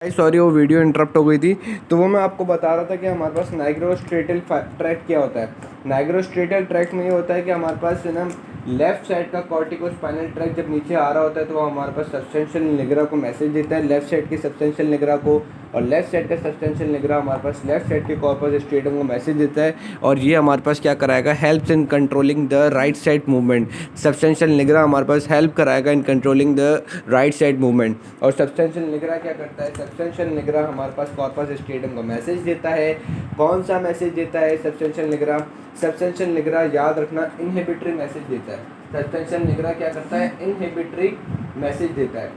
Sorry वो video interrupt हो गई थी। तो वो मैं आपको बता रहा था कि हमारे पास नाइग्रोस्ट्रेटल ट्रैक्ट क्या होता है। नाइग्रोस्ट्रेटल ट्रैक्ट में ये होता है कि हमारे पास है ना लेफ्ट साइड का कॉर्टिकोस्पाइनल ट्रैक्ट जब नीचे आ रहा होता है तो वो हमारे पास सबस्टेंशियल निग्रा को मैसेज देता है, लेफ्ट साइड के सबस्टेंशियल निग्रा को, और लेफ्ट साइड का सबस्टेंशियल निग्रा हमारे पास लेफ्ट साइड के कॉर्पस स्ट्रेटम को मैसेज देता है। और ये हमारे पास क्या कराएगा, helps in controlling the right side movement. Substantial nigra हमारे पास हेल्प कराएगा in controlling the right side movement. और सबस्टेंशियल निग्रा क्या करता है, सबस्टेंशियल निग्रा हमारे पास कॉर्पस स्ट्रेटम को मैसेज देता है। कौन सा मैसेज देता है सबस्टेंशियल निग्रा? सबस्टेंशियल निग्रा याद रखना इनहिबिटरी मैसेज देता है। सबस्टेंशियल निग्रा क्या करता है, इनहिबिटरी मैसेज देता है,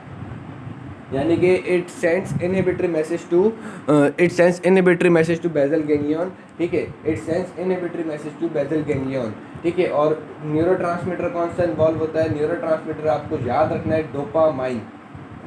यानी कि it sends inhibitory message to basal ganglion. ठीक है, it sends inhibitory message to basal ganglion. ठीक है, और न्यूरोट्रांसमीटर कौन सा इन्वॉल्व होता है? न्यूरोट्रांसमीटर आपको याद रखना है डोपामाइन।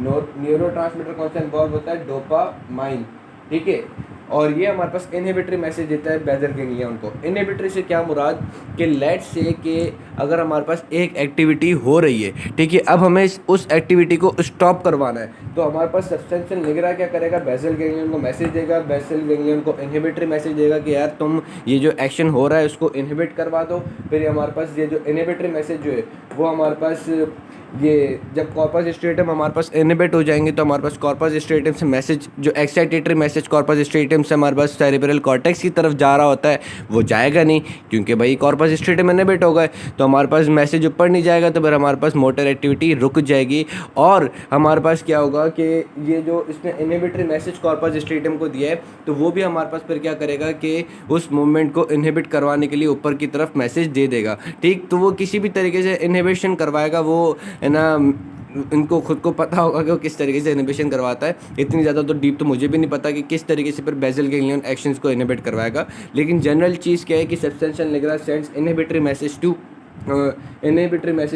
न्यूरोट्रांसमीटर कौन सा इन्वॉल्व होता है? डोपामाइन। ठीक है, और ये हमारे पास इनहिबिटरी मैसेज देता है बेसल गैंग्लियन को। इनहिबिटरी से क्या मुराद कि लेट्स से कि अगर हमारे पास एक एक्टिविटी हो रही है, ठीक है, अब हमें उस एक्टिविटी को स्टॉप करवाना है, तो हमारे पास सबस्टेंशियल निग्रा क्या करेगा, बेसल गैंग्लियन को मैसेज देगा, बेसल गैंग्लियन को इनहिबिटरी मैसेज देगा कि यार तुम ये जो एक्शन हो रहा है उसको इनहिबिट करवा दो। फिर हमारे पास ये जो इनहिबिटरी मैसेज जो है वो हमारे पास ये जब कॉर्पस स्ट्रेटम हमारे पास इनहिबिट हो जाएंगे तो हमारे पास कॉर्पस स्ट्रेटम से मैसेज, जो एक्साइटेटरी मैसेज कॉर्पस स्ट्रेटम से हमारे पास सेरेब्रल कॉर्टेक्स की तरफ जा रहा होता है, वो जाएगा नहीं, क्योंकि भाई कॉर्पस स्ट्रेटम इनहिबिट हो गए तो हमारे पास मैसेज ऊपर नहीं जाएगा, तो फिर हमारे पास मोटर एक्टिविटी रुक जाएगी। और हमारे पास क्या होगा कि ये जो इसने इनहिबिटरी मैसेज कॉर्पस स्ट्रेटम को दिया है तो वो भी हमारे पास फिर क्या करेगा कि उस मूवमेंट को इनहिबिट करवाने के लिए ऊपर की तरफ मैसेज दे देगा। ठीक, तो वो किसी भी तरीके से इनहिबिशन करवाएगा, वो है ना, इनको खुद को पता होगा कि वो किस तरीके से इनहिबिशन करवाता है। इतनी ज़्यादा तो डीप तो मुझे भी नहीं पता कि किस तरीके से फिर बेसल गैंग्लियन एक्शंस को इनहिबिट करवाएगा, लेकिन जनरल चीज़ क्या है कि substantial nigra sends inhibitory message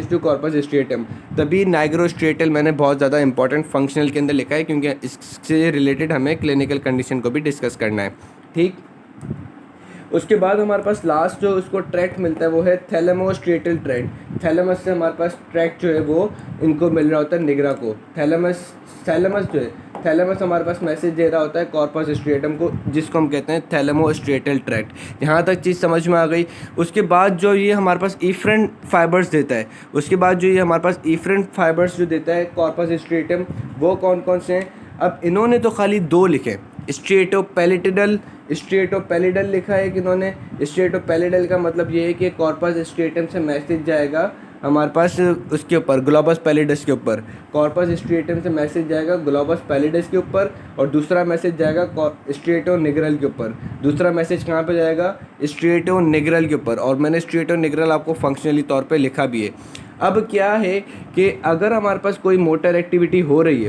to corpus striatum. तभी नाइग्रोस्ट्रेटल मैंने बहुत ज़्यादा इंपॉर्टेंट फंक्शनल के अंदर लिखा है, क्योंकि इससे रिलेटेड हमें क्लिनिकल कंडीशन को भी डिस्कस करना है। ठीक, उसके बाद हमारे पास लास्ट जो उसको ट्रैक्ट मिलता है वो है थैलेमोस्ट्रेटल ट्रैक्ट। थैलेमस से हमारे पास ट्रैक्ट जो है वो इनको मिल रहा होता है निग्रा को। थैलेमस जो है, थैलेमस हमारे पास मैसेज दे रहा होता है कॉर्पस स्ट्रेटम को, जिसको हम कहते हैं थैलेमोस्ट्रेटल ट्रैक्ट। यहाँ तक चीज़ समझ में आ गई। उसके बाद जो ये हमारे पास इफरेंट फाइबर्स देता है, जो देता है कॉर्पस स्ट्रेटम, वो कौन कौन से हैं? अब इन्होंने तो खाली दो लिखे, स्ट्रेटोपैलिडल लिखा है कि इन्होंने। स्ट्रेटोपैलिडल का मतलब ये है कि कॉर्पस स्ट्रेटम से मैसेज जाएगा हमारे पास उसके ऊपर, ग्लोबस पैलिडस के ऊपर। कॉर्पस स्ट्रेटम से मैसेज जाएगा ग्लोबस पैलिडस के ऊपर, और दूसरा मैसेज जाएगा स्ट्रेटोनिग्रल के ऊपर। दूसरा मैसेज कहाँ पे जाएगा? स्ट्रेटोनिग्रल के ऊपर। और मैंने स्ट्रेटोनिग्रल आपको फंक्शनली तौर पे लिखा भी है। अब क्या है कि अगर हमारे पास कोई मोटर एक्टिविटी हो रही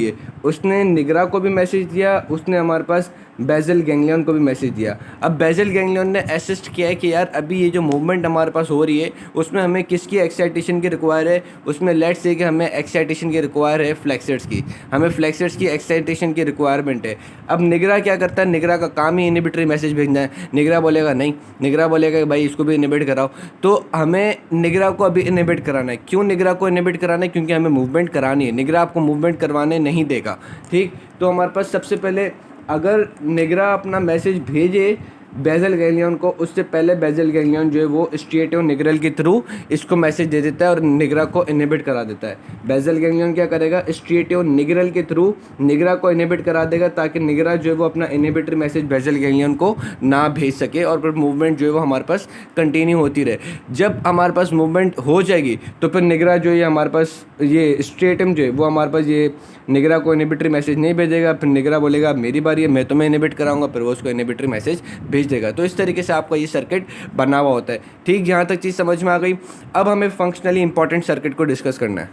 है, उसने निग्रा को भी मैसेज दिया, उसने हमारे पास बेसल गैंग्लियन को भी मैसेज दिया। अब बेसल गैंग्लियन ने असिस्ट किया है कि यार अभी ये जो मूवमेंट हमारे पास हो रही है उसमें हमें किसकी एक्साइटेशन की रिक्वायर है? उसमें लेट्स से कि हमें एक्साइटेशन की रिक्वायर है फ्लेक्सर्स की, हमें फ्लेक्सर्स की एक्साइटेशन की रिक्वायरमेंट है। अब निग्रा क्या करता है? निग्रा का काम ही इनहिबिटरी मैसेज भेजना है। निग्रा बोलेगा नहीं, निग्रा बोलेगा कि भाई इसको भी इनहिबिट कराओ, तो हमें निग्रा को अभी इनहिबिट कराना है। क्यों निग्रा को इनहिबिट कराना है? क्योंकि हमें मूवमेंट करानी है, निग्रा आपको मूवमेंट करवाने नहीं देगा। ठीक, तो हमारे पास सबसे पहले अगर निग्रा अपना मैसेज भेजे बेसल गैंग्लियन को, उससे पहले बेसल गैंग्लियन जो है वो स्ट्रेटोनिग्रल के थ्रू इसको मैसेज दे देता है और निग्रा को इनहिबिट करा देता है। बेसल गैंग्लियन क्या करेगा? स्ट्रेटोनिग्रल के थ्रू निग्रा को इनहिबिट करा देगा, ताकि निग्रा जो है वो अपना इनहिबिटरी मैसेज बेसल गैंग्लियन को ना भेज सके, और फिर मूवमेंट जो है वो हमारे पास कंटिन्यू होती रहे। जब हमारे पास मूवमेंट हो जाएगी तो फिर निग्रा जो है हमारे पास, ये स्ट्रेटम जो है वो हमारे पास ये निग्रा को इनहिबिटरी मैसेज नहीं भेजेगा। फिर निग्रा बोलेगा मेरी बारी है, मैं तुम्हें इनहिबिट कराऊंगा, फिर वो उसको इनहिबिटरी मैसेज भेज देगा। तो इस तरीके से आपका ये सर्किट बना हुआ होता है। ठीक, यहाँ तक चीज़ समझ में आ गई। अब हमें फंक्शनली इंपॉर्टेंट सर्किट को डिस्कस करना है।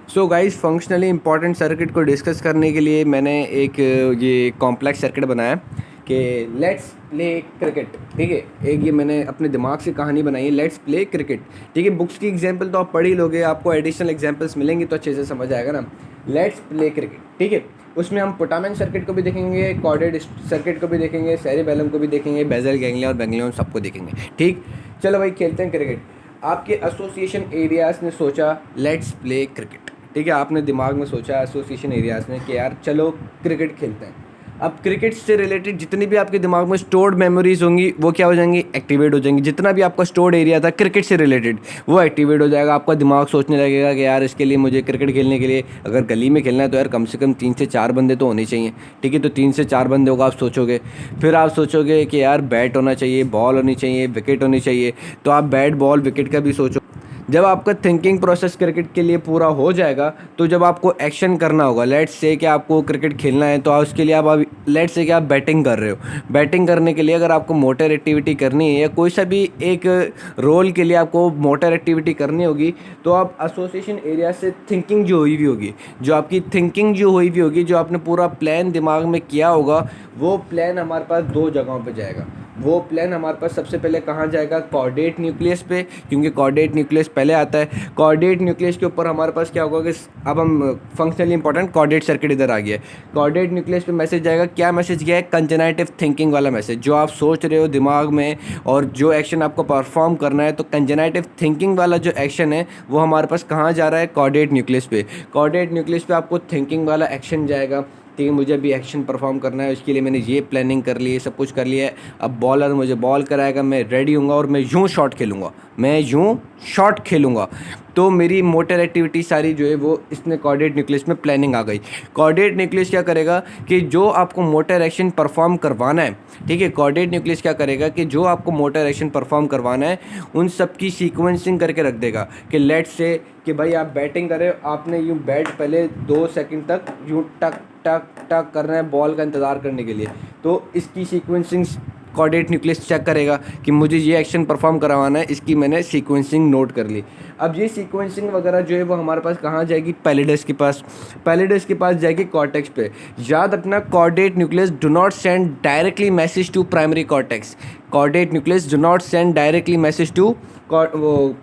So guys, functionally important circuit को डिस्कस करने के लिए मैंने एक ये कॉम्प्लेक्स सर्किट बनाया कि लेट्स प्ले क्रिकेट। ठीक है, एक ये मैंने अपने दिमाग से कहानी बनाई है, लेट्स प्ले क्रिकेट। ठीक है, बुक्स की एग्जांपल तो आप पढ़ ही लोगे, आपको एडिशनल एग्जांपल्स मिलेंगी तो अच्छे से समझ आएगा ना। लेट्स प्ले क्रिकेट, ठीक है, उसमें हम पोटामेन सर्किट को भी देखेंगे, कॉर्डेड सर्किट को भी देखेंगे, सेरिबेलम को भी देखेंगे, बेसल गैंग्लियन और गैंग्लियन सबको देखेंगे। ठीक, चलो भाई खेलते हैं क्रिकेट। आपके एसोसिएशन एरियाज ने सोचा लेट्स प्ले क्रिकेट। ठीक है, आपने दिमाग में सोचा एसोसिएशन एरियाज़ में कि यार चलो क्रिकेट खेलते हैं। अब क्रिकेट से रिलेटेड जितनी भी आपके दिमाग में स्टोर्ड मेमोरीज होंगी वो क्या हो जाएंगी, एक्टिवेट हो जाएंगी। जितना भी आपका स्टोर्ड एरिया था क्रिकेट से रिलेटेड वो एक्टिवेट हो जाएगा। आपका दिमाग सोचने लगेगा कि यार इसके लिए मुझे क्रिकेट खेलने के लिए अगर गली में खेलना है तो यार कम से कम 3 से 4 बंदे तो होने चाहिए। ठीक है, तो 3 से 4 बंदे होगा, आप सोचोगे। फिर आप सोचोगे कि यार बैट होना चाहिए, बॉल होनी चाहिए, विकेट होनी चाहिए। तो आप बैट बॉल विकेट का भी सोचो। जब आपका थिंकिंग प्रोसेस क्रिकेट के लिए पूरा हो जाएगा तो जब आपको एक्शन करना होगा, लेट्स से कि आपको क्रिकेट खेलना है तो उसके लिए आप लेट्स से कि आप बैटिंग कर रहे हो। बैटिंग करने के लिए अगर आपको मोटर एक्टिविटी करनी है या कोई सा भी एक रोल के लिए आपको मोटर एक्टिविटी करनी होगी तो आप एसोसिएशन एरिया से थिंकिंग जो हुई हुई होगी, जो आपकी थिंकिंग जो हुई हुई होगी, जो आपने पूरा प्लान दिमाग में किया होगा, वो प्लान हमारे पास 2 जगहों पर जाएगा। वो प्लान हमारे पास सबसे पहले कहाँ जाएगा, कॉर्डेट न्यूक्लियस पे, क्योंकि कॉर्डेट न्यूक्लियस पहले आता है। कॉर्डेट न्यूक्लियस के ऊपर हमारे पास क्या होगा कि अब हम फंक्शनली इंपॉर्टेंट कॉर्डेट सर्किट इधर आ गया है। कॉर्डेट न्यूक्लियस पे मैसेज जाएगा, क्या मैसेज गया है, कंजनाइटिव थिंकिंग वाला मैसेज। जो आप सोच रहे हो दिमाग में और जो एक्शन आपको परफॉर्म करना है, तो कंजनाइटिव थिंकिंग वाला जो एक्शन है वो हमारे पास कहाँ जा रहा है, कॉर्डेट न्यूक्लियस पे। कॉर्डेट न्यूक्लियस पे आपको थिंकिंग वाला एक्शन जाएगा। ठीक है, मुझे अभी एक्शन परफॉर्म करना है, उसके लिए मैंने ये प्लानिंग कर ली है, सब कुछ कर लिया है। अब बॉलर मुझे बॉल कराएगा, मैं रेडी हूँगा और मैं यूँ शॉट खेलूँगा, मैं यूँ शॉट खेलूँगा। तो मेरी मोटर एक्टिविटी सारी जो है वो इसमें कॉर्डेट न्यूक्लियस में प्लानिंग आ गई। कॉर्डेट न्यूक्लियस क्या करेगा कि जो आपको मोटर एक्शन परफॉर्म करवाना है, ठीक है, कॉर्डेट न्यूक्लियस क्या करेगा कि जो आपको मोटर एक्शन परफॉर्म करवाना है उन सब की सीक्वेंसिंग करके रख देगा। कि लेट्स से कि भाई आप बैटिंग कर रहे हो, आपने यूँ बैट पहले 2 सेकंड तक यूँ टक टक टक करना है बॉल का इंतज़ार करने के लिए, तो इसकी सीक्वेंसिंग कॉर्डेट न्यूक्लियस चेक करेगा कि मुझे ये एक्शन परफॉर्म करवाना है, इसकी मैंने सीक्वेंसिंग नोट कर ली। अब ये सीक्वेंसिंग वगैरह जो है वो हमारे पास कहाँ जाएगी, पैलिडस के पास। पैलिडस के पास जाएगी कॉर्टेक्स पे। याद रखना, caudate nucleus do not send directly message to primary cortex. Caudate nucleus do not send directly message to वो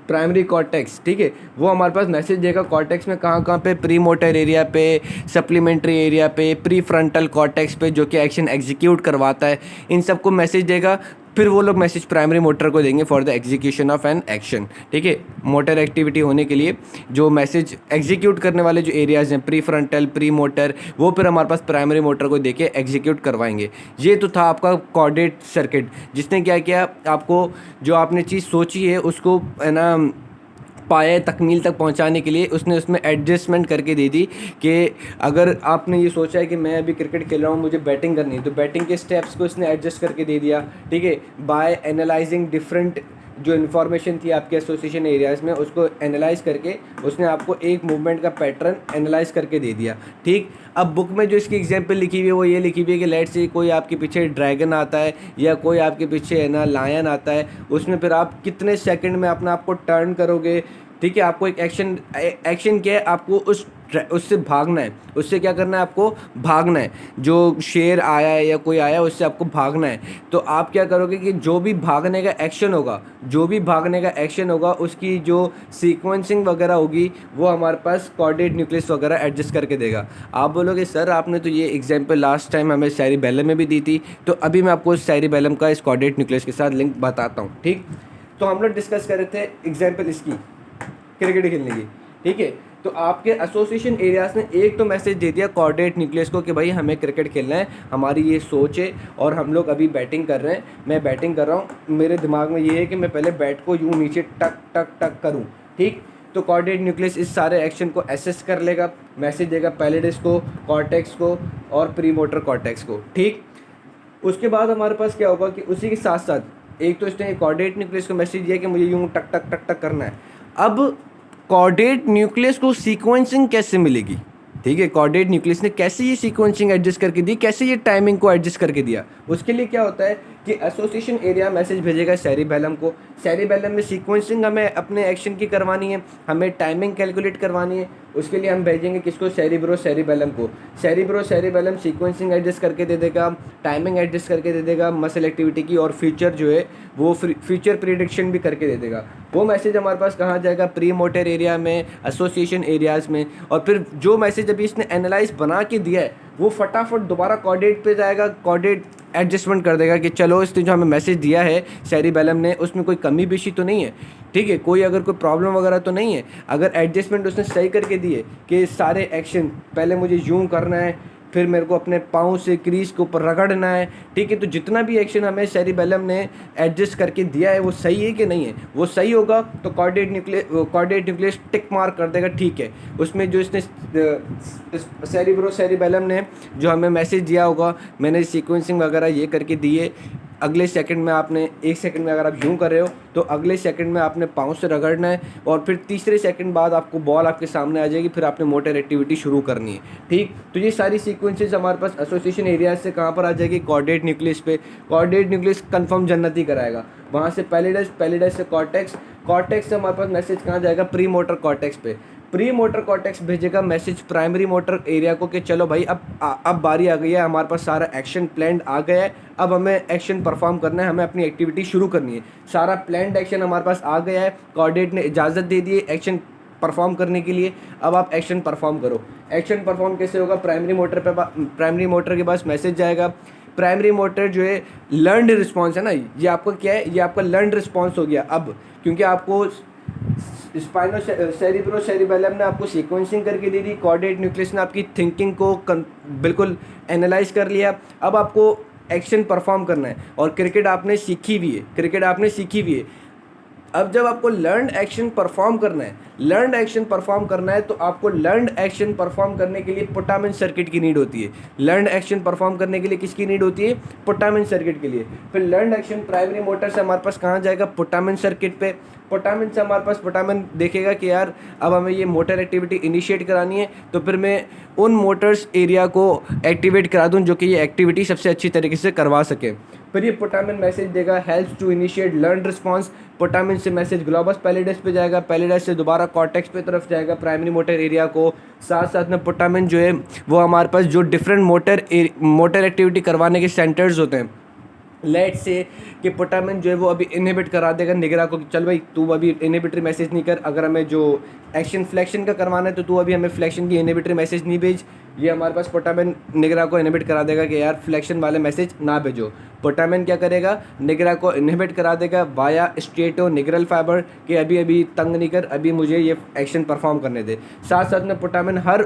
प्राइमरी कॉर्टेक्स। ठीक है, वो हमारे पास मैसेज देगा कॉर्टेक्स में, कहाँ कहाँ पे, प्री मोटर एरिया पे, सप्लीमेंट्री एरिया पे, प्री फ्रंटल कॉर्टेक्स पे जो कि एक्शन एग्जीक्यूट करवाता है, इन सबको मैसेज देगा। फिर वो लोग मैसेज प्राइमरी मोटर को देंगे for the execution of an action. ठीक है, मोटर एक्टिविटी होने के लिए जो मैसेज एग्जीक्यूट करने वाले जो एरियाज़ हैं, प्री फ्रंटल, प्री मोटर, वो फिर हमारे पास प्राइमरी मोटर को देके एग्जीक्यूट करवाएंगे। ये तो था आपका कॉर्डेट सर्किट, जिसने क्या किया, आपको जो आपने चीज़ सोची है उसको है ना पाए तकमील तक पहुंचाने के लिए उसने उसमें एडजस्टमेंट करके दे दी। कि अगर आपने ये सोचा है कि मैं अभी क्रिकेट खेल रहा हूँ, मुझे बैटिंग करनी है, तो बैटिंग के स्टेप्स को इसने एडजस्ट करके दे दिया। ठीक है, बाय एनालाइजिंग डिफरेंट जो इन्फॉर्मेशन थी आपके एसोसिएशन एरियाज़ में, उसको एनालाइज करके उसने आपको एक मूवमेंट का पैटर्न एनालाइज करके दे दिया। ठीक, अब बुक में जो इसकी एग्जांपल लिखी हुई है वो ये लिखी हुई है कि लेट्स से कोई आपके पीछे ड्रैगन आता है या कोई आपके पीछे है ना लायन आता है, उसमें फिर आप कितने सेकंड में अपने आप को टर्न करोगे। ठीक है, आपको एक एक्शन क्या है, आपको उससे भागना है। उससे क्या करना है, आपको भागना है। जो शेर आया है या कोई आया है उससे आपको भागना है। तो आप क्या करोगे कि जो भी भागने का एक्शन होगा उसकी जो सीक्वेंसिंग वगैरह होगी वो हमारे पास कॉर्डेट न्यूक्लियस वगैरह एडजस्ट करके देगा। आप बोलोगे सर आपने तो ये एग्जांपल लास्ट टाइम हमें सेरिबेलम में भी दी थी, तो अभी मैं आपको सेरिबेलम का इस कॉर्डेट न्यूक्लियस के साथ लिंक बताता हूँ। ठीक, तो हम लोग डिस्कस कर रहे थे एग्जाम्पल इसकी क्रिकेट खेलने की। ठीक है, तो आपके एसोसिएशन एरियाज ने एक तो मैसेज दे दिया कॉर्डेट न्यूक्लियस को कि भाई हमें क्रिकेट खेलना है, हमारी ये सोच है और हम लोग अभी बैटिंग कर रहे हैं, मैं बैटिंग कर रहा हूँ, मेरे दिमाग में ये है कि मैं पहले बैट को यूँ नीचे टक टक टक करूँ। ठीक, तो कॉर्डेट न्यूक्लियस इस सारे एक्शन को एसेस कर लेगा, मैसेज देगा पैलिडस को, कॉर्टेक्स को और प्री मोटर कॉर्टेक्स को। ठीक, उसके बाद हमारे पास क्या होगा कि उसी के साथ साथ एक तो इसने कॉर्डेट न्यूक्लियस को मैसेज दिया कि मुझे यूँ टक टक टक टक करना है। अब कॉर्डेट न्यूक्लियस को सीक्वेंसिंग कैसे मिलेगी। ठीक है, कॉर्डेट न्यूक्लियस ने कैसे ये सीक्वेंसिंग एडजस्ट करके दी, कैसे ये टाइमिंग को एडजस्ट करके दिया। उसके लिए क्या होता है कि एसोसिएशन एरिया मैसेज भेजेगा सेरिबेलम को। सेरिबेलम में सीक्वेंसिंग हमें अपने एक्शन की करवानी है, हमें टाइमिंग कैलकुलेट करवानी है। उसके लिए हम भेजेंगे किसको, सेरिब्रो सेरिबेलम को। सेरिब्रो सेरिबेलम सीक्वेंसिंग एडजस्ट करके दे देगा, टाइमिंग एडजस्ट करके दे देगा मसल एक्टिविटी की, और फ्यूचर जो है वो फ्यूचर प्रिडिक्शन भी करके दे देगा। वो मैसेज हमारे पास कहाँ जाएगा, प्री मोटर एरिया में, एसोसिएशन एरियाज़ में। और फिर जो मैसेज अभी इसने एनालाइज बना के दिया है वो फटाफट दोबारा कॉर्डेट पे जाएगा, कॉर्डेट एडजस्टमेंट कर देगा कि चलो इसने जो हमें मैसेज दिया है सेरिबेलम ने उसमें कोई कमी पेशी तो नहीं है, ठीक है, कोई अगर कोई प्रॉब्लम वगैरह तो नहीं है। अगर एडजस्टमेंट उसने सही करके दिए कि सारे एक्शन पहले मुझे यूं करना है, फिर मेरे को अपने पाँव से क्रीज के ऊपर रगड़ना है, ठीक है, तो जितना भी एक्शन हमें सेरिबेलम ने एडजस्ट करके दिया है वो सही है कि नहीं है, वो सही होगा तो कॉर्डेट न्यूक्लियस टिक मार्क कर देगा, ठीक है। उसमें जो इसने सेरिबेलम ने जो हमें मैसेज दिया होगा, मैंने सीक्वेंसिंग वगैरह ये करके दिए, अगले सेकंड में आपने 1 सेकंड में अगर आप यूं कर रहे हो तो अगले सेकंड में आपने पाँव से रगड़ना है, और फिर तीसरे सेकंड बाद आपको बॉल आपके सामने आ जाएगी, फिर आपने मोटर एक्टिविटी शुरू करनी है, ठीक। तो ये सारी सीक्वेंसेस हमारे पास एसोसिएशन एरिया से कहाँ पर आ जाएगी, कॉर्डेट न्यूक्लियस पे। कॉर्डेट न्यूक्लियस कंफर्म जन्नती कराएगा, वहाँ से पैलिडस से कॉर्टेक्स से हमारे पास मैसेज कहाँ जाएगा, प्री मोटर कॉर्टेक्स पे। प्री मोटर कॉर्टेक्स भेजेगा मैसेज प्राइमरी मोटर एरिया को कि चलो भाई अब बारी आ गई है, हमारे पास सारा एक्शन प्लान आ गया है, अब हमें एक्शन परफॉर्म करना है, हमें अपनी एक्टिविटी शुरू करनी है। सारा प्लान्ड एक्शन हमारे पास आ गया है, कॉर्डेट ने इजाज़त दे दी है एक्शन परफॉर्म करने के लिए, अब आप एक्शन परफॉर्म करो। एक्शन परफॉर्म कैसे होगा, प्राइमरी मोटर के पास मैसेज जाएगा। प्राइमरी मोटर जो है लर्नड रिस्पॉन्स है ना, ये आपका क्या है, ये आपका लर्नड रिस्पॉन्स हो गया अब, क्योंकि आपको सेरिबेलम ने आपको सीक्वेंसिंग करके दे दी, कॉर्डेट न्यूक्लियस ने आपकी थिंकिंग को बिल्कुल एनालाइज कर लिया, अब आपको एक्शन परफॉर्म करना है। और क्रिकेट आपने सीखी हुई है, अब जब आपको लर्न एक्शन परफॉर्म करना है तो आपको लर्न एक्शन परफॉर्म करने के लिए पोटामिन सर्किट की नीड होती है। लर्न एक्शन परफॉर्म करने के लिए किसकी नीड होती है, पोटामिन सर्किट के लिए। फिर लर्न एक्शन प्राइमरी मोटर से हमारे पास कहाँ जाएगा, पोटामिन सर्किट पे। पोटामिन से हमारे पास पोटामिन देखेगा कि यार अब हमें ये मोटर एक्टिविटी इनिशिएट करानी है, तो फिर मैं उन मोटर्स एरिया को एक्टिवेट करा दूँ जो कि ये एक्टिविटी सबसे अच्छी तरीके से करवा सके। फिर ये पोटामिन मैसेज देगा helps to initiate learn response. पोटामिन से मैसेज ग्लोबस पैलिडस पे जाएगा, पैलिडस से दोबारा कॉर्टेक्स पे तरफ जाएगा प्राइमरी मोटर एरिया को। साथ में पोटामिन जो है वो हमारे पास जो डिफरेंट मोटर एक्टिविटी करवाने के सेंटर्स होते हैं, लेट से कि पोटामिन जो है वो अभी इनहिबिट करा देगा निगरा को कि चल भाई तू अभी इनहिबिटरी मैसेज नहीं कर, अगर हमें जो एक्शन फ्लेक्शन का करवाना है तो तू अभी हमें फ्लेक्शन की इनहिबिटरी मैसेज नहीं भेज। ये हमारे पास पोटामिन निगरा को इनहिबिट करा देगा कि यार फ्लेक्शन वाले मैसेज ना भेजो। पोटामिन क्या करेगा, निगरा को इनहिबिट करा देगा वाया स्ट्रेटो निगरल फाइबर कि अभी तंग नहीं कर, अभी मुझे ये एक्शन परफॉर्म करने दे। साथ में पोटामिन हर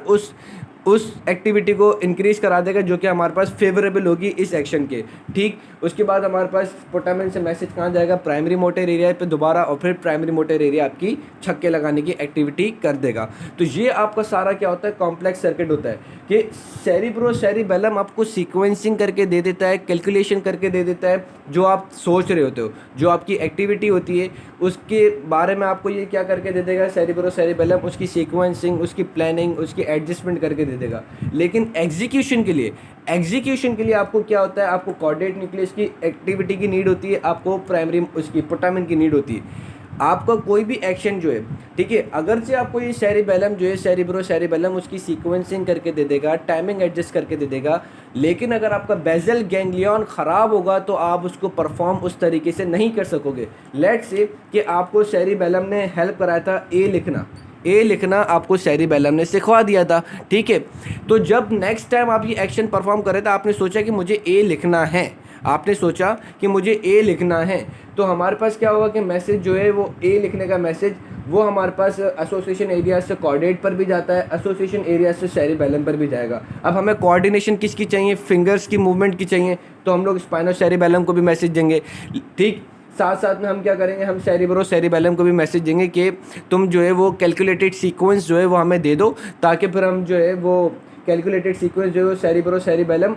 उस एक्टिविटी को इंक्रीज करा देगा जो कि हमारे पास फेवरेबल होगी इस एक्शन के, ठीक। उसके बाद हमारे पास पोटामिन से मैसेज कहाँ जाएगा, प्राइमरी मोटर एरिया पे दोबारा, और फिर प्राइमरी मोटर एरिया आपकी छक्के लगाने की एक्टिविटी कर देगा। तो ये आपका सारा क्या होता है, कॉम्प्लेक्स सर्किट होता है कि सेरिबेलम आपको सीक्वेंसिंग करके दे देता है, कैलकुलेशन करके दे देता है, जो आप सोच रहे होते हो, जो आपकी एक्टिविटी होती है उसके बारे में आपको ये क्या करके दे देगा सेरिबेलम, उसकी सीक्वेंसिंग, उसकी प्लानिंग, उसकी एडजस्टमेंट करके दे देगा। लेकिन एग्जीक्यूशन के लिए आपको क्या होता है, आपको कॉर्डेट न्यूक्लियस की एक्टिविटी की नीड होती है, आपको प्राइमरी उसकी पोटामिन की नीड होती है। आपका कोई भी एक्शन जो है, ठीक है, अगर से आपको ये सेरिबेलम जो है सेरिबेलम उसकी सीक्वेंसिंग करके दे देगा, टाइमिंग एडजस्ट करके दे देगा, लेकिन अगर आपका बेजल गैंग्लियन ख़राब होगा तो आप उसको परफॉर्म उस तरीके से नहीं कर सकोगे। लेट्स से कि आपको सेरिबेलम ने हेल्प कराया था ए लिखना आपको सेरिबेलम ने सिखवा दिया था, ठीक है। तो जब नेक्स्ट टाइम आप ये एक्शन परफॉर्म कर रहे थे, आपने सोचा कि मुझे ए लिखना है, तो हमारे पास क्या होगा कि मैसेज जो है वो ए लिखने का मैसेज वो हमारे पास एसोसिएशन एरिया से कॉर्डेट पर भी जाता है, एसोसिएशन एरिया से सेरिबेलम पर भी जाएगा। अब हमें कोऑर्डिनेशन किसकी चाहिए, फिंगर्स की मूवमेंट की चाहिए, तो हम लोग स्पाइनो सेरिबेलम को भी मैसेज देंगे, ठीक। साथ में हम क्या करेंगे, हम सेरिबेलम को भी मैसेज देंगे कि तुम जो है वो कैलकुलेटेड सीक्वेंस जो है वो हमें दे दो, ताकि फिर हम जो है वो कैलकुलेटेड सीक्वेंस जो है सेरिबेलम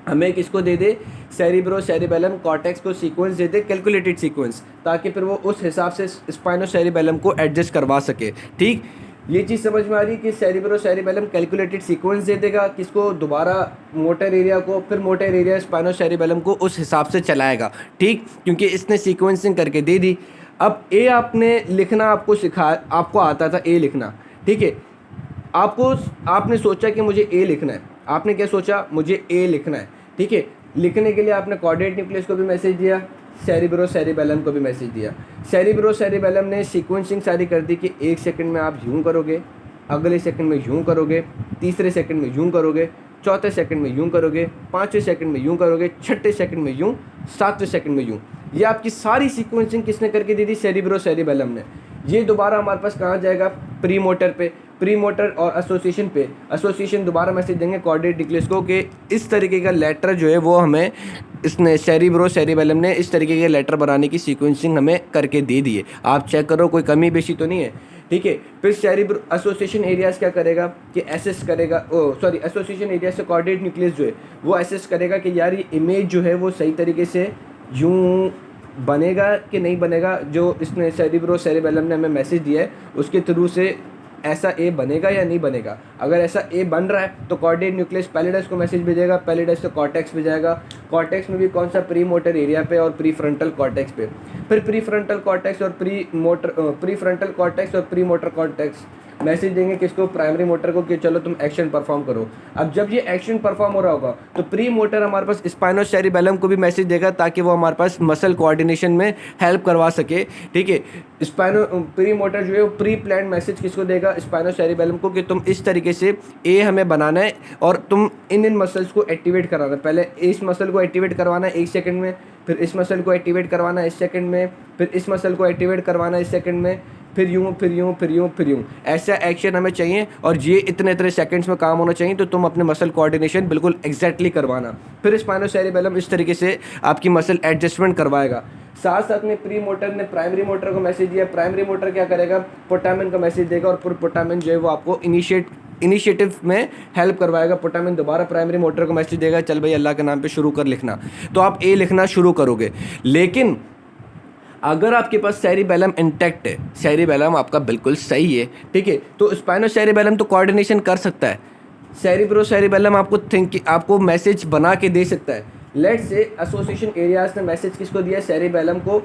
हमें किसको दे दे, सेरिबेलम कॉर्टेक्स को सीक्वेंस दे दे, कैलकुलेटेड सीक्वेंस, ताकि फिर वो उस हिसाब से स्पाइनो सेरिबेलम को एडजस्ट करवा सके, ठीक। ये चीज़ समझ में आ रही है कि सेरिबेलम कैलकुलेटेड सीक्वेंस दे देगा किसको, दोबारा मोटर एरिया को, फिर मोटर एरिया स्पाइनो सेरिबेलम को उस हिसाब से चलाएगा, ठीक, क्योंकि इसने सीक्वेंसिंग करके दे दी। अब ए आपने लिखना आपको आता था ए लिखना, ठीक है। आपने सोचा कि मुझे ए लिखना है, आपने क्या सोचा, मुझे ए लिखना है, ठीक है। लिखने के लिए आपने कॉर्डेट न्यूक्लियस को भी मैसेज दिया, सेरिबेलम को भी मैसेज दिया। सेरिबेलम ने सीक्वेंसिंग सारी कर दी कि 1 सेकंड में आप यूं करोगे, अगले सेकंड में यूं करोगे, तीसरे सेकंड में यूं करोगे, चौथे सेकंड में यूं करोगे, पांचवें सेकंड में यूं करोगे, छठे सेकंड में यूं, सातवें सेकंड में यूं। ये आपकी सारी सीक्वेंसिंग किसने करके दी थी? सेरिब्रो सेरिबेलम ने। ये दोबारा हमारे पास कहाँ जाएगा? प्री मोटर पे। प्री मोटर और एसोसिएशन पे, एसोसिएशन दोबारा मैसेज देंगे कॉर्डेट न्यूक्लियस को कि इस तरीके का लेटर जो है वो हमें इसने सेरिब्रो सेरिबेलम ने इस तरीके के लेटर बनाने की सीक्वेंसिंग हमें करके दे दी है। आप चेक करो कोई कमी बेशी तो नहीं है, ठीक है। फिर सेरिब्रो एसोसिएशन एरियाज क्या करेगा कि एसेस करेगा, एसोसिएशन एरिया से कॉर्डेट न्यूक्लियस जो है वो एसेस करेगा कि यार ये इमेज जो है वो सही तरीके से यूं बनेगा कि नहीं बनेगा। जो इसने सेरिब्रो सेरिबेलम ने हमें मैसेज दिया है उसके थ्रू से ऐसा ए बनेगा या नहीं बनेगा। अगर ऐसा ए बन रहा है तो कॉर्डेट न्यूक्लियस पैलिडस को मैसेज भेजेगा, पैलिडस से कॉर्टेक्स भेजेगा, कॉर्टेक्स में भी कौन सा? प्री मोटर एरिया पे और प्री फ्रंटल कॉर्टेक्स पे। फिर प्री फ्रंटल कॉर्टेक्स और प्री फ्रंटल कॉर्टेक्स और प्री मोटर कॉर्टेक्स मैसेज देंगे किसको? प्राइमरी मोटर को कि चलो तुम एक्शन परफॉर्म करो। अब जब ये एक्शन परफॉर्म हो रहा होगा तो प्री मोटर हमारे पास स्पाइनोसेरिबेलम को भी मैसेज देगा ताकि वो हमारे पास मसल कोऑर्डिनेशन में हेल्प करवा सके, ठीक है। प्री मोटर जो है वो प्री प्लान मैसेज किसको देगा? स्पाइनोसेरिबेलम को कि तुम इस तरीके से ए हमें बनाना है और तुम इन मसल्स को एक्टिवेट कराना है। पहले इस मसल को एक्टिवेट करवाना है 1 सेकंड में, फिर इस मसल को एक्टिवेट करवाना है 1 सेकंड में, फिर इस मसल को एक्टिवेट करवाना है 1 सेकंड में, फिर यूं फिर यूं फिर यूं फिर यूं। ऐसा एक्शन हमें चाहिए और ये इतने सेकंड्स में काम होना चाहिए। तो तुम अपने मसल कोऑर्डिनेशन बिल्कुल एग्जैक्टली करवाना। फिर स्पाइनोसेरिबेलम इस तरीके से आपकी मसल एडजस्टमेंट करवाएगा। साथ साथ में प्री मोटर ने प्राइमरी मोटर को मैसेज दिया। प्राइमरी मोटर क्या करेगा? पोटामिन का मैसेज देगा और फिर पोटामिन जो है वो आपको इनिशिएटिव में हेल्प करवाएगा। पोटामिन दोबारा प्राइमरी मोटर को मैसेज देगा, चल भाई अल्लाह के नाम पे शुरू कर लिखना। तो आप ए लिखना शुरू करोगे। लेकिन अगर आपके पास सेरिबेलम इंटैक्ट है, सेरिबेलम आपका बिल्कुल सही है, ठीक है, तो स्पाइनोसेरिबेलम तो कोऑर्डिनेशन कर सकता है। सेरिब्रो सेरिबेलम आपको मैसेज बना के दे सकता है। लेट्स से एसोसिएशन एरियाज ने मैसेज किसको दिया? सेरिबेलम को।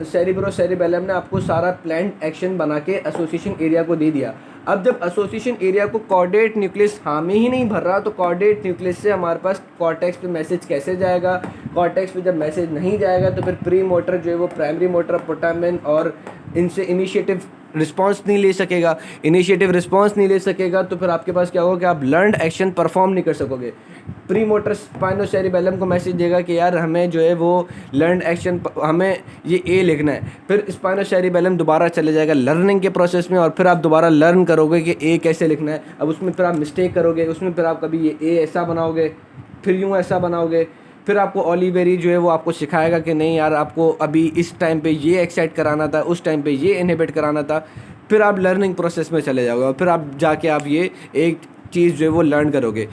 सेरिब्रो सेरिबेलम ने आपको सारा प्लान्ड एक्शन बना के एसोसिएशन एरिया को दे दिया। अब जब एसोसिएशन एरिया को कॉर्डेट न्यूक्लियस हामी ही नहीं भर रहा तो कॉर्डेट न्यूक्लियस से हमारे पास कॉर्टेक्स पे मैसेज कैसे जाएगा? कॉर्टेक्स पे जब मैसेज नहीं जाएगा तो फिर प्री मोटर जो है वो प्राइमरी मोटर पोटामिन और इनसे इनिशिएटिव रिस्पांस नहीं ले सकेगा। इनिशिएटिव रिस्पांस नहीं ले सकेगा तो फिर आपके पास क्या होगा कि आप लर्नड एक्शन परफॉर्म नहीं कर सकोगे। प्री मोटर स्पाइनोसेरिबेलम को मैसेज देगा कि यार हमें जो है वो लर्नड एक्शन, हमें ये ए लिखना है। फिर स्पाइनोसेरिबेलम दोबारा चले जाएगा लर्निंग के प्रोसेस में और फिर आप दोबारा लर्न करोगे कि ए कैसे लिखना है। अब उसमें फिर आप मिस्टेक करोगे, उसमें फिर आप कभी ये ए ऐसा बनाओगे, फिर यूँ ऐसा बनाओगे। फिर आपको ओलिवेरी जो है वो आपको सिखाएगा कि नहीं यार आपको अभी इस टाइम पे ये एक्साइट कराना था, उस टाइम पे ये इनहिबिट कराना था। फिर आप लर्निंग प्रोसेस में चले जाओगे और फिर आप जाके आप ये एक चीज़ जो है वो लर्न करोगे।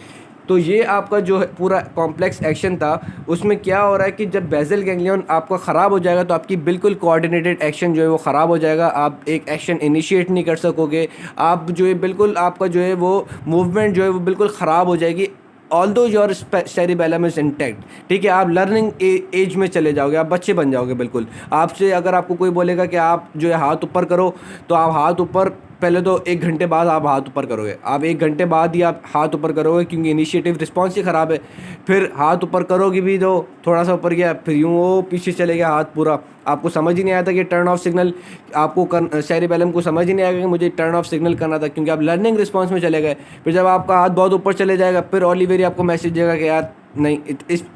तो ये आपका जो है पूरा कॉम्प्लेक्स एक्शन था, उसमें क्या हो रहा है कि जब बेसल गैंग्लियन आपका ख़राब हो जाएगा तो आपकी बिल्कुल कोऑर्डिनेटेड एक्शन जो है वो ख़राब हो जाएगा। आप एक एक्शन इनिशिएट नहीं कर सकोगे। आप जो है बिल्कुल आपका जो है वो मूवमेंट जो है वो बिल्कुल ख़राब हो जाएगी। Although your cerebellum is intact, ठीक है, आप लर्निंग एज में चले जाओगे, आप बच्चे बन जाओगे बिल्कुल। आपसे अगर आपको कोई बोलेगा कि आप जो है हाथ ऊपर करो तो आप हाथ ऊपर, पहले तो 1 घंटे बाद आप हाथ ऊपर करोगे, आप 1 घंटे बाद ही आप हाथ ऊपर करोगे क्योंकि इनिशिएटिव रिस्पॉन्स ही ख़राब है। फिर हाथ ऊपर करोगे भी तो थोड़ा सा ऊपर गया, फिर यूँ वो पीछे चले गया हाथ पूरा, आपको समझ ही नहीं आया था कि टर्न ऑफ सिग्नल आपको सेरिबेलम को समझ ही नहीं आएगा कि मुझे टर्न ऑफ सिग्नल करना था क्योंकि आप लर्निंग रिस्पॉन्स में चले गए। फिर जब आपका हाथ बहुत ऊपर चले जाएगा फिर ओलिवेरी आपको मैसेज देगा कि यार नहीं,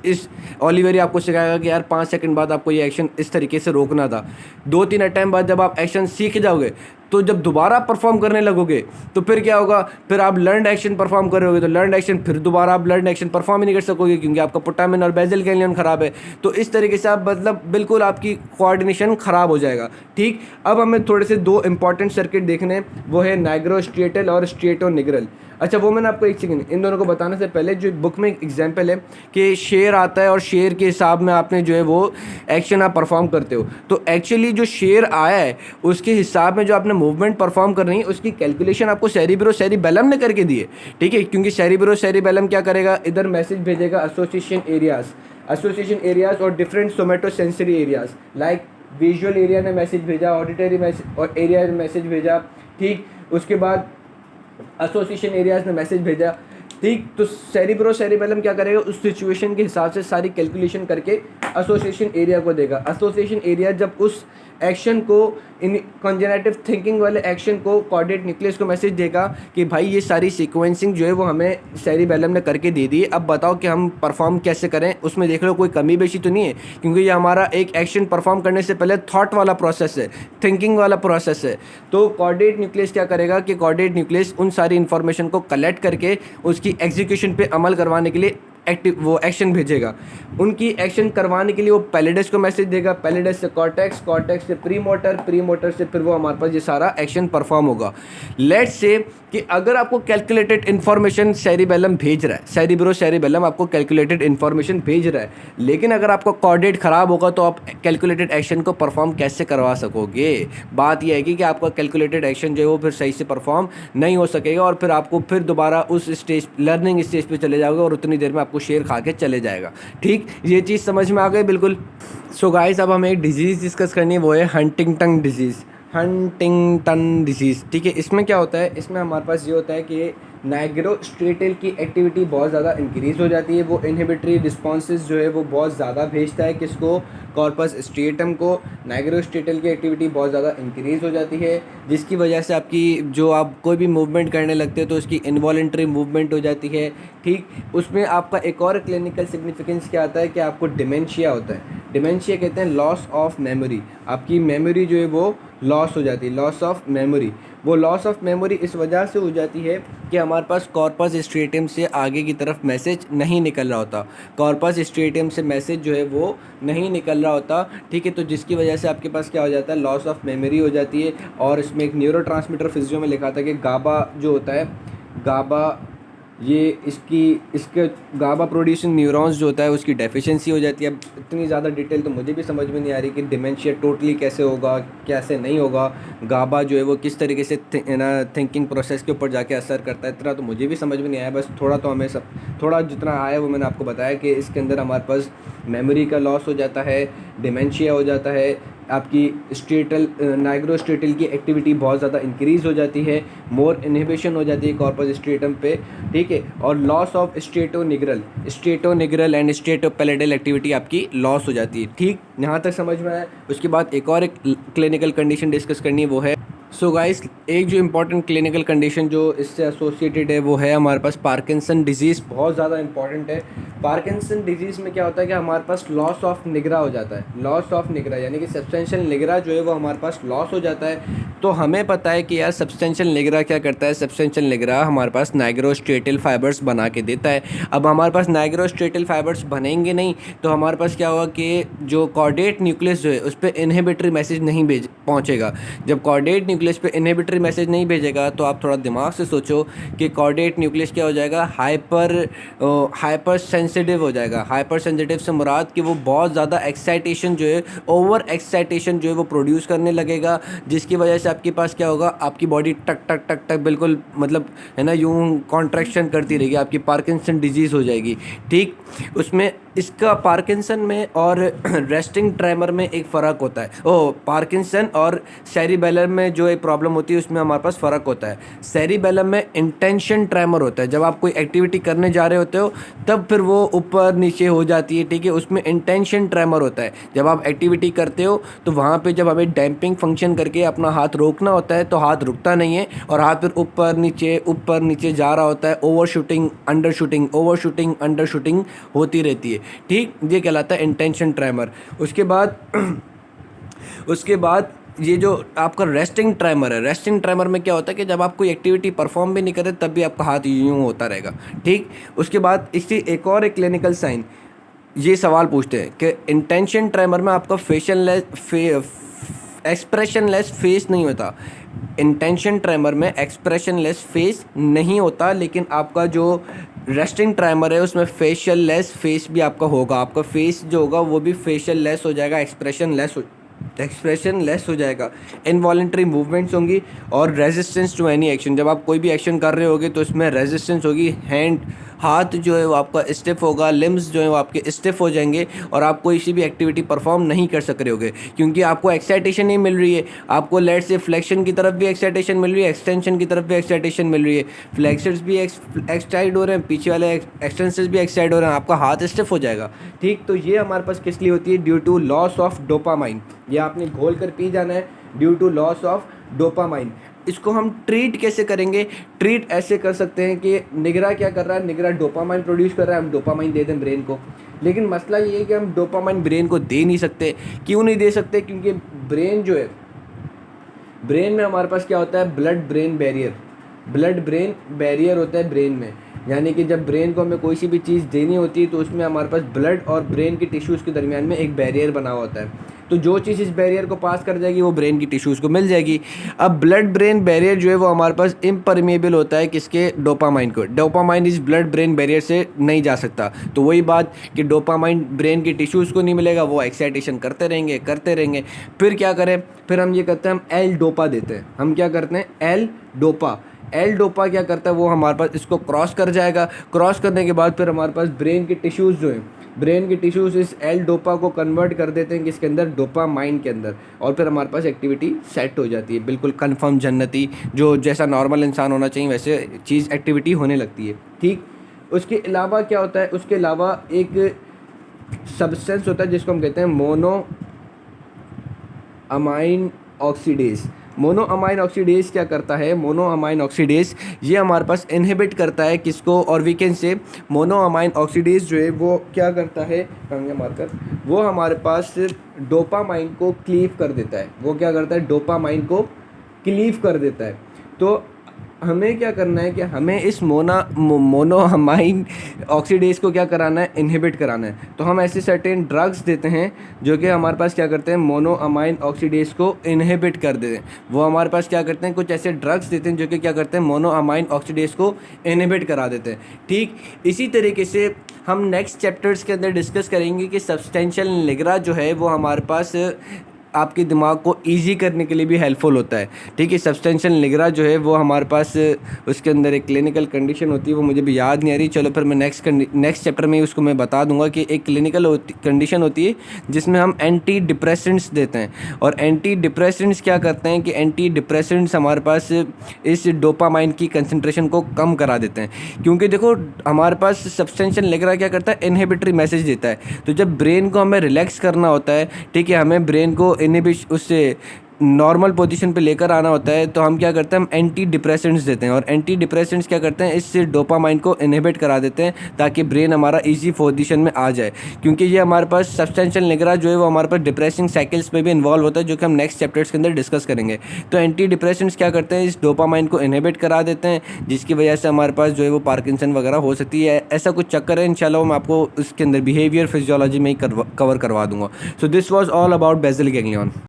इस ओलिवेरी आपको सिखाएगा कि यार 5 सेकंड बाद आपको ये एक्शन इस तरीके से रोकना था। 2-3 अटैम्प्ट बाद जब आप एक्शन सीख जाओगे तो जब दोबारा परफॉर्म करने लगोगे तो फिर क्या होगा? फिर आप लर्नड एक्शन परफॉर्म करोगे तो लर्नड एक्शन फिर दोबारा आप लर्नड एक्शन परफॉर्म ही नहीं कर सकोगे क्योंकि आपका पोटामिन और बेसल गैंग्लियन ख़राब है। तो इस तरीके से आप मतलब बिल्कुल आपकी कोऑर्डिनेशन ख़राब हो जाएगा। ठीक, अब हमें थोड़े से 2 इंपॉर्टेंट सर्किट देखने, वो है नाइग्रोस्ट्रिएटल और स्ट्रिएटोनिग्रल। अच्छा, वो मैंने आपको एक सेकंड इन दोनों को बताने से पहले जो बुक में एक एग्जाम्पल है कि शेर आता है और शेर के हिसाब में आपने जो है वो एक्शन आप परफॉर्म करते हो। तो एक्चुअली जो शेर आया है उसके हिसाब में जो आपने मूवमेंट परफॉर्म करनी है उसकी कैलकुलेशन आपको सेरिब्रो सेरिबेलम ने करके दी है। ठीक है, क्योंकि सेरिब्रो सेरिबेलम क्या करेगा? इधर मैसेज भेजेगा एसोसिएशन एरियाज और different somatosensory areas, like visual area ने मैसेज भेजा, ऑडिटरी मैसेज और एरिया ने मैसेज भेजा। ठीक, उसके बाद एसोसिएशन एरियाज ने मैसेज भेजा। ठीक, तो सेरिब्रो सेरिबेलम क्या करेगा? उस सिचुएशन के हिसाब से सारी कैलकुलेशन करके एसोसिएशन एरिया को देगा। एसोसिएशन एरिया जब उस एक्शन को, इन कंजेनेटिव थिंकिंग वाले एक्शन को कॉर्डेट न्यूक्लियस को मैसेज देगा कि भाई ये सारी सीक्वेंसिंग जो है वो हमें सेरिबेलम ने करके दे दी है, अब बताओ कि हम परफॉर्म कैसे करें, उसमें देख लो कोई कमी बेशी तो नहीं है, क्योंकि ये हमारा एक एक्शन परफॉर्म करने से पहले थॉट वाला प्रोसेस है, थिंकिंग वाला प्रोसेस है। तो कॉर्डेट न्यूक्लियस क्या करेगा कि कॉर्डेट न्यूक्लियस उन सारी इन्फॉर्मेशन को कलेक्ट करके उसकी एग्जीक्यूशन पे अमल करवाने के लिए वो एक्शन भेजेगा। उनकी एक्शन करवाने के लिए वो पैलिडस को मैसेज देगा, पैलिडस से कॉर्टेक्स, कॉर्टेक्स से प्री मोटर, प्री मोटर से फिर वो हमारे पास ये सारा एक्शन परफॉर्म होगा। लेट्स से कि अगर आपको कैलकुलेटेड इन्फॉर्मेशन सेरिबेलम भेज रहा है, सेरिब्रोसेरिबेलम आपको कैलकुलेटेड इन्फॉर्मेशन भेज रहा है, लेकिन अगर आपका कॉर्डेट ख़राब होगा तो आप कैलकुलेटेड एक्शन को परफॉर्म कैसे करवा सकोगे। बात यह है कि आपका कैलकुलेटेड एक्शन जो है वो फिर सही से परफॉर्म नहीं हो सकेगा और फिर आपको फिर दोबारा उस स्टेज, लर्निंग स्टेज पे चले जाओगे और उतनी देर में आपको शेर खा के चले जाएगा। ठीक, ये चीज़ समझ में आ गई बिल्कुल। सो गाइस, अब हमें एक डिजीज़ डिस्कस करनी है, वो है हंटिंगटन डिजीज़। हंटिंगटन डिजीज़, ठीक है। इसमें क्या होता है, इसमें हमारे पास ये होता है कि नाइग्रोस्ट्रेटल की एक्टिविटी बहुत ज़्यादा इंक्रीज़ हो जाती है, वो इनहिबिटरी रिस्पॉन्सेज जो है वो बहुत ज़्यादा भेजता है, किसको, कॉर्पस स्ट्रिएटम को। नाइग्रोस्ट्रेटल की एक्टिविटी बहुत ज़्यादा इंक्रीज़ हो जाती है, जिसकी वजह से आपकी जो आप कोई भी मूवमेंट करने लगते हो तो उसकी इनवॉलेंट्री मूवमेंट हो जाती है। ठीक, उसमें आपका एक और क्लिनिकल सिग्निफिकेंस क्या आता है कि आपको डिमेंशिया होता है। डिमेंशिया कहते हैं लॉस ऑफ मेमोरी, आपकी मेमोरी जो है वो लॉस हो जाती है, लॉस ऑफ मेमोरी। वो लॉस ऑफ मेमोरी इस वजह से हो जाती है कि हमारे पास कॉर्पस स्ट्रिएटम से आगे की तरफ मैसेज नहीं निकल रहा होता, कॉर्पस स्ट्रिएटम से मैसेज जो है वो नहीं निकल रहा होता। ठीक है, तो जिसकी वजह से आपके पास क्या हो जाता है, लॉस ऑफ मेमोरी हो जाती है। और इसमें एक न्यूरोट्रांसमीटर फिजियो में लिखा था कि गाबा जो होता है, गाबा, ये इसके गाबा प्रोड्यूसिंग न्यूरॉन्स जो होता है उसकी डेफिशिएंसी हो जाती है। अब इतनी ज़्यादा डिटेल तो मुझे भी समझ में नहीं आ रही कि डिमेंशिया टोटली कैसे होगा, कैसे नहीं होगा, गाबा जो है वो किस तरीके से थिंकिंग प्रोसेस के ऊपर जाके असर करता है, इतना तो मुझे भी समझ में नहीं आया। बस थोड़ा तो हमें थोड़ा जितना आया वो मैंने आपको बताया कि इसके अंदर हमारे पास मेमोरी का लॉस हो जाता है, डिमेंशिया हो जाता है, आपकी स्ट्रेटल नाइग्रोस्ट्रेटल की एक्टिविटी बहुत ज़्यादा इंक्रीज़ हो जाती है, मोर इनहिबिशन हो जाती है कॉर्पस स्ट्रिएटम पे। ठीक है, और लॉस ऑफ स्ट्रेटोनिग्रल एंड स्ट्रेटोपैलेडल एक्टिविटी आपकी लॉस हो जाती है। ठीक, यहाँ तक समझ में आया। उसके बाद एक और क्लिनिकल कंडीशन डिस्कस करनी है, वो है सो गाइस, एक जो इम्पॉर्टेंट क्लिनिकल कंडीशन जो इससे एसोसिएटेड है वो है हमारे पास पार्किंसन डिजीज़, बहुत ज़्यादा इंपॉर्टेंट है। पार्किंसन डिजीज़ में क्या होता है कि हमारे पास लॉस ऑफ निगरा हो जाता है, लॉस ऑफ निगरा यानी कि सब्सटेंशियल निगरा जो है वो हमारे पास लॉस हो जाता है। तो हमें पता है कि यार सब्सटेंशियल निगरा क्या करता है, सब्सटेंशियल निगरा हमारे पास नाइग्रोस्ट्रेटल फाइबर्स बना के देता है। अब हमारे पास नाइग्रोस्ट्रेटल फाइबर्स बनेंगे नहीं तो हमारे पास क्या होगा कि जो कॉर्डेट न्यूक्लियस जो है उस पर इनहिबिटरी मैसेज नहीं पहुँचेगा। जब कॉर्डेट न्यूक्लियस पे इनहिबिटरी मैसेज नहीं भेजेगा तो आप थोड़ा दिमाग से सोचो कि कॉर्डेट न्यूक्लियस क्या हो जाएगा, हाइपर सेंसिटिव हो जाएगा। हाइपर सेंसिटिव से मुराद कि वो बहुत ज़्यादा एक्साइटेशन जो है, ओवर एक्साइटेशन जो है वो प्रोड्यूस करने लगेगा, जिसकी वजह से आपके पास क्या होगा, आपकी बॉडी टक टक टक टक बिल्कुल मतलब है ना यूँ कॉन्ट्रैक्शन करती रहेगी, आपकी पार्किंसन डिजीज़ हो जाएगी। ठीक, उसमें इसका पार्किंसन में और रेस्टिंग ट्रेमर में एक फ़र्क होता है। पार्किंसन और सेरिबेलम में जो एक प्रॉब्लम होती है उसमें हमारे पास फ़र्क होता है। सेरिबेलम में इंटेंशन ट्रेमर होता है, जब आप कोई एक्टिविटी करने जा रहे होते हो तब फिर वो ऊपर नीचे हो जाती है। ठीक है, उसमें इंटेंशन ट्रेमर होता है। जब आप एक्टिविटी करते हो तो वहाँ पे जब हमें डैम्पिंग फंक्शन करके अपना हाथ रोकना होता है तो हाथ रुकता नहीं है और हाथ फिर ऊपर नीचे जा रहा होता है, over shooting under shooting, over shooting under shooting होती रहती है। ठीक, ये कहलाता है इंटेंशन ट्रेमर। उसके बाद ये जो आपका रेस्टिंग ट्रेमर है, रेस्टिंग ट्रेमर में क्या होता है कि जब आप कोई एक्टिविटी परफॉर्म भी नहीं करे तब भी आपका हाथ यूँ होता रहेगा। ठीक, उसके बाद इसी एक और एक क्लिनिकल साइन, ये सवाल पूछते हैं कि इंटेंशन ट्रेमर में आपका एक्सप्रेशनलेस फेस नहीं होता। इंटेंशन ट्रेमर में एक्सप्रेशनलेस फेस नहीं होता, लेकिन आपका जो रेस्टिंग ट्रेमर है उसमें फेशियल लेस फेस भी आपका होगा। आपका फेस जो होगा वो भी फेशियल लेस हो जाएगा, एक्सप्रेशन लेस हो जाएगा, इनवॉलेंट्री मूवमेंट्स होंगी और रेजिस्टेंस टू एनी एक्शन। जब आप कोई भी एक्शन कर रहे होगे तो उसमें रेजिस्टेंस होगी, हैंड हाथ जो है वो आपका स्टिफ होगा, लिम्स जो है वो आपके स्टिफ हो जाएंगे और आप कोई सी भी एक्टिविटी परफॉर्म नहीं कर सक रहे होगे, क्योंकि आपको एक्साइटेशन नहीं मिल रही है। आपको लेट से फ्लेक्शन की तरफ भी एक्साइटेशन मिल रही है, एक्सटेंशन की तरफ भी एक्साइटेशन मिल रही है, फ्लेक्सर्स भी एक्साइट हो रहे हैं, पीछे वाले एक्सटेंसर्स भी एक्साइट हो रहे हैं, आपका हाथ स्टिफ हो जाएगा। ठीक, तो ये हमारे पास किस लिए होती है? Due to loss of dopamine. ये आपने घोल कर पी जाना है, due to loss of dopamine. इसको हम ट्रीट कैसे करेंगे? ट्रीट ऐसे कर सकते हैं कि निगरा क्या कर रहा है, निगरा डोपामाइन प्रोड्यूस कर रहा है, हम डोपामाइन दे दें ब्रेन को। लेकिन मसला ये है कि हम डोपामाइन ब्रेन को दे नहीं सकते। क्यों नहीं दे सकते? क्योंकि ब्रेन जो है, ब्रेन में हमारे पास क्या होता है? Blood brain barrier. Blood brain barrier होता है ब्रेन में, यानी कि जब ब्रेन को हमें कोई सी भी चीज़ देनी होती है तो उसमें हमारे पास ब्लड और ब्रेन की टिश्यूज़ के दरमियान में एक बैरियर बना होता है। तो जो चीज़ इस बैरियर को पास कर जाएगी वो ब्रेन की टिश्यूज़ को मिल जाएगी। अब ब्लड ब्रेन बैरियर जो है वो हमारे पास इम्परमेबल होता है किसके? डोपामाइन को। डोपामाइन इस ब्लड ब्रेन बैरियर से नहीं जा सकता। तो वही बात कि डोपामाइन ब्रेन की टिश्यूज़ को नहीं मिलेगा, वो एक्साइटेशन करते रहेंगे। फिर क्या करें? फिर हम ये करते हैं, हम एल डोपा देते हैं। हम क्या करते हैं? L dopa. एल डोपा क्या करता है? वो हमारे पास इसको क्रॉस कर जाएगा। क्रॉस करने के बाद फिर हमारे पास ब्रेन की टिश्यूज़ जो हैं, ब्रेन की टिश्यूज़ इस एल डोपा को कन्वर्ट कर देते हैं किसके अंदर? डोपामाइन के अंदर। और फिर हमारे पास एक्टिविटी सेट हो जाती है, बिल्कुल कन्फर्म जन्नती, जो जैसा नॉर्मल इंसान होना चाहिए वैसे चीज़ एक्टिविटी होने लगती है। ठीक, उसके अलावा क्या होता है? उसके अलावा एक सब्सटेंस होता है जिसको हम कहते हैं mono amine oxidase. Mono amine oxidase क्या करता है? मोनो अमाइन ऑक्सीडेज ये हमारे पास इनहिबिट करता है किसको? और we can say monoamine oxidase जो है वो क्या करता है? कंगे मारकर वो हमारे पास डोपामाइन को क्लीव कर देता है। वो क्या करता है? डोपामाइन को क्लीव कर देता है। तो हमें क्या करना है कि हमें इस मोनोअमाइन ऑक्सीडेज को क्या कराना है? इनहिबिट कराना है। तो हम ऐसे सर्टेन ड्रग्स देते हैं जो कि हमारे पास क्या करते हैं? मोनोअमाइन ऑक्सीडेज को इनहिबिट कर देते हैं। वो हमारे पास क्या करते हैं? कुछ ऐसे ड्रग्स देते हैं जो कि क्या करते हैं? मोनोअमाइन ऑक्सीडेज को इनहिबिट करा देते हैं। ठीक, इसी तरीके से हम नेक्स्ट चैप्टर्स के अंदर डिस्कस करेंगे कि सब्सटेंशियल निगरा जो है वो हमारे पास आपके दिमाग को इजी करने के लिए भी हेल्पफुल होता है। ठीक है, सब्सटेंशियल निगरा जो है वो हमारे पास उसके अंदर एक क्लिनिकल कंडीशन होती है, वो मुझे भी याद नहीं आ रही। चलो फिर मैं नेक्स्ट चैप्टर में उसको मैं बता दूंगा कि एक क्लिनिकल कंडीशन होती है जिसमें हम एंटी डिप्रेसेंट्स देते हैं। और एंटी डिप्रेसेंट्स क्या करते हैं कि एंटी डिप्रेसेंट्स हमारे पास इस डोपामाइन की कंसनट्रेशन को कम करा देते हैं। क्योंकि देखो हमारे पास सब्सटेंशियल निगरा क्या करता है? इनहिबिटरी मैसेज देता है। तो जब ब्रेन को हमें रिलैक्स करना होता है, ठीक है, हमें ब्रेन को इनहिबिशन उससे नॉर्मल पोजीशन पे लेकर आना होता है, तो हम क्या करते हैं? हम एंटी डिप्रेसेंट्स देते हैं। और एंटी डिप्रेसेंट्स क्या करते हैं? इससे डोपामाइन को इनहिबिट करा देते हैं ताकि ब्रेन हमारा इजी पोजीशन में आ जाए। क्योंकि ये हमारे पास सब्सटेंशियल निगरा जो है वो हमारे पास डिप्रेसिंग साइकिल्स में भी इन्वॉल्व होता है, जो कि हम नेक्स्ट चैप्टर्स के अंदर डिस्कस करेंगे। तो एंटी डिप्रेसेंट्स क्या करते हैं? इस डोपामाइन को इनहिबिट करा देते हैं, जिसकी वजह से हमारे पास जो है वो पार्किंसन वगैरह हो सकती है। ऐसा कुछ चक्कर है, इंशाल्लाह मैं आपको उसके अंदर बिहेवियर फिजियोलॉजी में ही कवर करवा दूंगा। So this was all about basal ganglion.